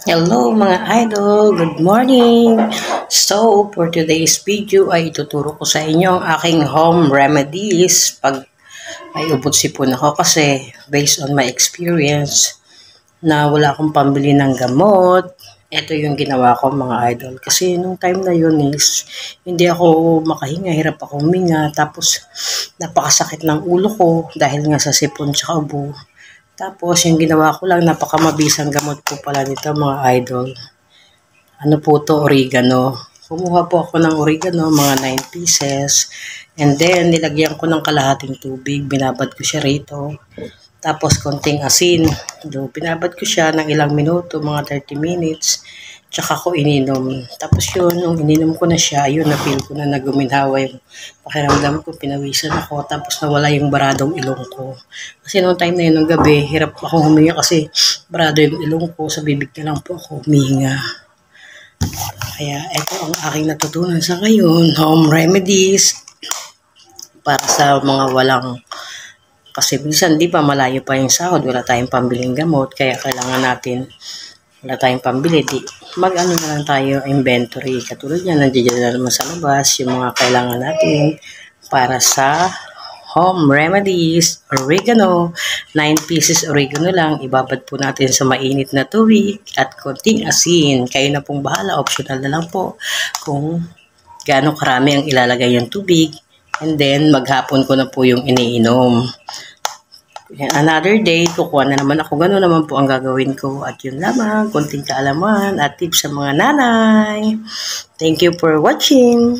Hello mga idol, good morning! So, for today's video ay ituturo ko sa inyo ang aking home remedies pag may ubot sipon ako kasi based on my experience na wala akong pambili ng gamot. Ito yung ginawa ko mga idol kasi nung time na yun is hindi ako makahinga, hirap ako huminga tapos napakasakit ng ulo ko dahil nga sa sipon tsaka ubo. Tapos, yung ginawa ko lang, napakamabisang gamot po pala nito mga idol. Ano po to, oregano. Kumuha po ako ng oregano, mga 9 pieces. And then, nilagyan ko ng kalahating tubig. Binabad ko siya rito. Tapos, konting asin. Binabad ko siya ng ilang minuto, mga 30 minutes. Tsaka ko ininom. Tapos yun, nung ininom ko na siya, yun, na-feel ko na naguminhawa yung pakiramdam ko, pinawisan ako, tapos nawala yung baradong ilong ko. Kasi noong time na yun, ng gabi, hirap akong huminga kasi barado yung ilong ko, sa bibig na lang po ako humihinga. Kaya ito ang aking natutunan sa ngayon, home remedies, para sa mga walang, kasi minsan di ba malayo pa yung sahod, wala tayong pambiling gamot, kaya kailangan natin wala tayong pambili, di mag-ano na lang tayo, inventory. Katulad yan, nandiyan na naman sa labas, yung mga kailangan natin para sa home remedies. Oregano, 9 pieces oregano lang, ibabad po natin sa mainit na tubig at konting asin. Kayo na pong bahala, optional na lang po kung gaano karami ang ilalagay yung tubig. And then, maghapon ko na po yung iniinom. Another day, kukuha na naman ako. Gano'n naman po ang gagawin ko. At yun lamang, konting kaalaman at tips sa mga nanay. Thank you for watching.